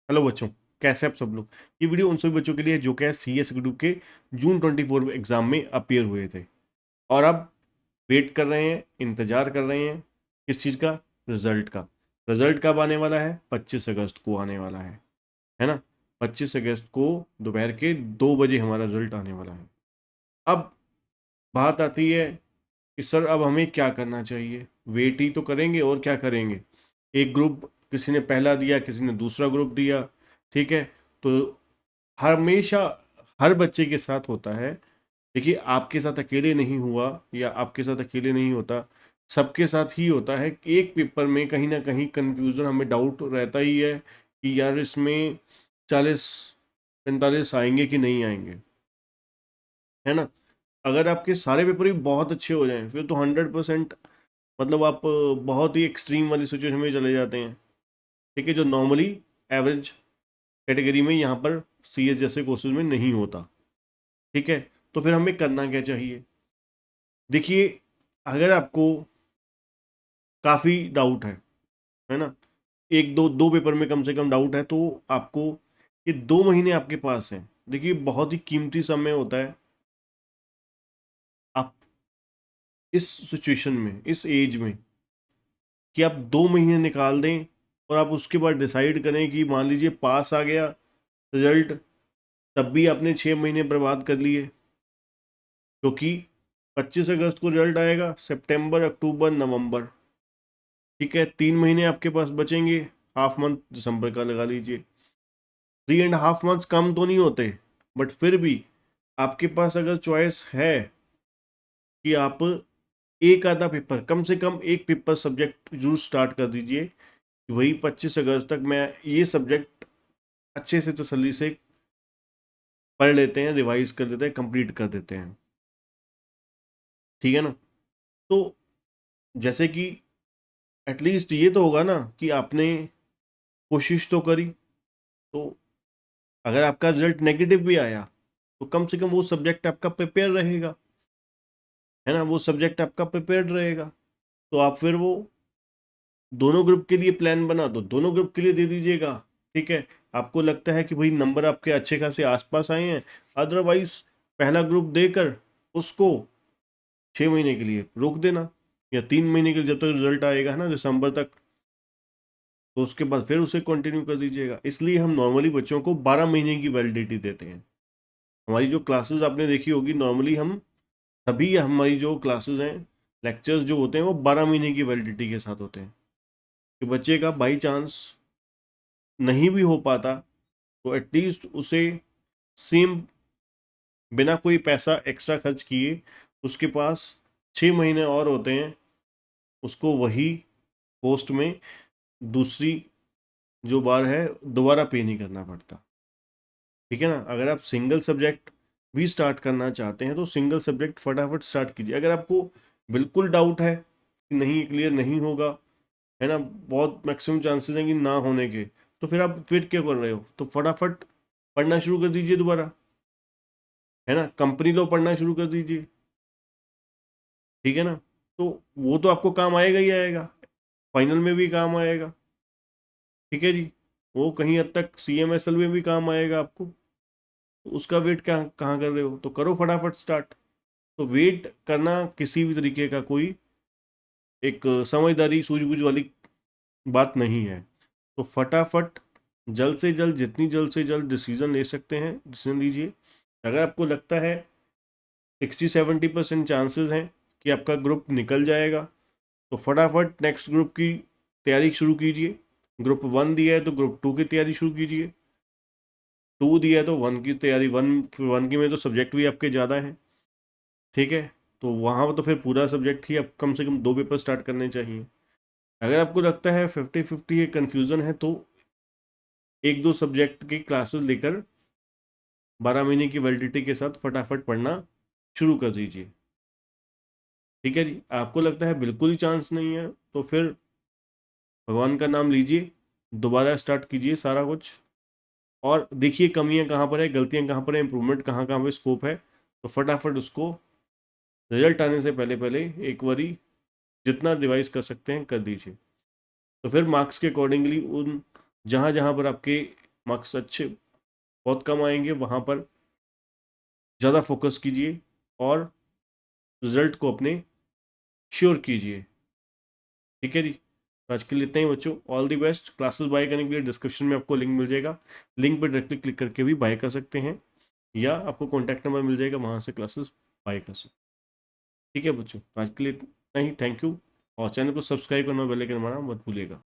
Hello बच्चों, कैसे आप सब लोग। ये वीडियो उन सभी बच्चों के लिए है जो कि सीएस ग्रुप के जून 24 एग्जाम में अपीयर हुए थे और अब वेट कर रहे हैं, इंतजार कर रहे हैं किस चीज़ का। रिजल्ट का। रिजल्ट कब आने वाला है? 25 अगस्त को आने वाला है ना। 25 अगस्त को दोपहर के 2 बजे हमारा रिजल्ट आने वाला है। अब बात आती है कि सर अब हमें क्या करना चाहिए। वेट ही तो करेंगे और क्या करेंगे। एक ग्रुप किसी ने पहला दिया, किसी ने दूसरा ग्रुप दिया, ठीक है। तो हमेशा हर बच्चे के साथ होता है। देखिए, आपके साथ अकेले नहीं हुआ या आपके साथ अकेले नहीं होता, सबके साथ ही होता है कि एक पेपर में कहीं ना कहीं कंफ्यूजन, हमें डाउट रहता ही है कि यार इसमें 40-45 आएंगे कि नहीं आएंगे, है ना। अगर आपके सारे पेपर ही बहुत अच्छे हो जाएं फिर तो 100%, मतलब आप बहुत ही एक्सट्रीम वाली सिचुएशन में चले जाते हैं, ठीक है, जो नॉर्मली एवरेज कैटेगरी में यहाँ पर सीएस जैसे कोर्सेज में नहीं होता, ठीक है। तो फिर हमें करना क्या चाहिए। देखिए, अगर आपको काफ़ी डाउट है ना, एक दो दो पेपर में कम से कम डाउट है, तो आपको ये 2 महीने आपके पास हैं। देखिए, बहुत ही कीमती समय होता है। आप इस सिचुएशन में, इस एज में, कि आप 2 महीने निकाल दें और आप उसके बाद डिसाइड करें कि मान लीजिए पास आ गया रिजल्ट, तब भी आपने 6 महीने बर्बाद कर लिए। क्योंकि 25 अगस्त को रिजल्ट आएगा, सितंबर, अक्टूबर, नवंबर, ठीक है, 3 महीने आपके पास बचेंगे। हाफ मंथ दिसंबर का लगा लीजिए। 3.5 मंथ्स कम तो नहीं होते, बट फिर भी आपके पास अगर चॉइस है कि आप एक आधा पेपर, कम से कम एक पेपर सब्जेक्ट जरूर स्टार्ट कर दीजिए कि वही 25 अगस्त तक मैं ये सब्जेक्ट अच्छे से तसल्ली से पढ़ लेते हैं, रिवाइज कर लेते हैं, कंप्लीट कर देते हैं, ठीक है ना। तो जैसे कि एटलीस्ट ये तो होगा ना कि आपने कोशिश तो करी। तो अगर आपका रिजल्ट नेगेटिव भी आया तो कम से कम वो सब्जेक्ट आपका प्रिपेयर रहेगा, है ना, वो सब्जेक्ट आपका प्रिपेयर्ड रहेगा। तो आप फिर वो दोनों ग्रुप के लिए प्लान बना दो, दोनों ग्रुप के लिए दे दीजिएगा, ठीक है। आपको लगता है कि भाई नंबर आपके अच्छे खासे आसपास आए हैं, अदरवाइज पहला ग्रुप देकर उसको 6 महीने के लिए रोक देना, या 3 महीने के लिए, जब तक रिजल्ट आएगा, है ना, दिसंबर तक। तो उसके बाद फिर उसे कंटिन्यू कर दीजिएगा। इसलिए हम नॉर्मली बच्चों को 12 महीने की वैलिडिटी देते हैं। हमारी जो क्लासेस आपने देखी होगी, नॉर्मली हम सभी, हमारी जो क्लासेस हैं, लेक्चर्स जो होते हैं, वो 12 महीने की वैलिडिटी के साथ होते हैं। कि बच्चे का बाई चांस नहीं भी हो पाता तो एटलीस्ट उसे सेम, बिना कोई पैसा एक्स्ट्रा खर्च किए, उसके पास 6 महीने और होते हैं, उसको वही पोस्ट में दूसरी जो बार है दोबारा पे नहीं करना पड़ता, ठीक है ना। अगर आप सिंगल सब्जेक्ट भी स्टार्ट करना चाहते हैं तो सिंगल सब्जेक्ट फटाफट स्टार्ट कीजिए। अगर आपको बिल्कुल डाउट है कि नहीं, क्लियर नहीं होगा, है ना, बहुत मैक्सिमम चांसेस हैं कि ना होने के, तो फिर आप फिर क्या कर रहे हो, तो फटाफट पढ़ना शुरू कर दीजिए दोबारा, है ना, कंपनी लॉ पढ़ना शुरू कर दीजिए, ठीक है ना। तो वो तो आपको काम आएगा ही आएगा, फाइनल में भी काम आएगा, ठीक है जी। वो कहीं हद तक CMSL में भी काम आएगा आपको। तो उसका वेट क्या कहाँ कर रहे हो, तो करो फटाफट स्टार्ट। तो वेट करना किसी भी तरीके का कोई एक समझदारी सूझबूझ वाली बात नहीं है। तो फटाफट, जल्द से जल्द, जितनी जल्द से जल्द डिसीजन ले सकते हैं डिसीजन लीजिए। अगर आपको लगता है 60-70% चांसेस हैं कि आपका ग्रुप निकल जाएगा, तो फटाफट नेक्स्ट ग्रुप की तैयारी शुरू कीजिए। ग्रुप 1 दिया है तो ग्रुप 2 की तैयारी शुरू कीजिए। 2 दिया है तो 1 की तैयारी, 1 की में तो सब्जेक्ट भी आपके ज़्यादा हैं, ठीक है। तो वहाँ तो फिर पूरा सब्जेक्ट ही आप कम से कम 2 पेपर स्टार्ट करने चाहिए। अगर आपको लगता है 50-50 कन्फ्यूज़न है, तो एक दो सब्जेक्ट की क्लासेस लेकर 12 महीने की वैलिडिटी के साथ फटाफट पढ़ना शुरू कर दीजिए, ठीक है जी। आपको लगता है बिल्कुल ही चांस नहीं है, तो फिर भगवान का नाम लीजिए, दोबारा स्टार्ट कीजिए सारा कुछ, और देखिए कमियां कहाँ पर है, गलतियां कहाँ पर है, इंप्रूवमेंट कहाँ कहाँ पे स्कोप है। तो फटाफट उसको रिजल्ट आने से पहले पहले एक बारी जितना रिवाइज कर सकते हैं कर दीजिए। तो फिर मार्क्स के अकॉर्डिंगली उन जहाँ जहाँ पर आपके मार्क्स अच्छे बहुत कम आएंगे, वहाँ पर ज़्यादा फोकस कीजिए और रिजल्ट को अपने श्योर कीजिए। ठीक है जी, तो आज के लिए इतना ही बच्चों। All the best. Classes bye करने के लिए डिस्क्रिप्शन में आपको लिंक मिल जाएगा, लिंक पर डायरेक्टली क्लिक करके भी बाय कर सकते हैं, या आपको कॉन्टैक्ट नंबर मिल जाएगा, वहाँ से क्लासेस बाय कर सकते हैं। ठीक है बच्चों, आज के लिए इतना ही। थैंक यू, और चैनल को सब्सक्राइब करना, बेल आइकन दबाना मत भूलिएगा।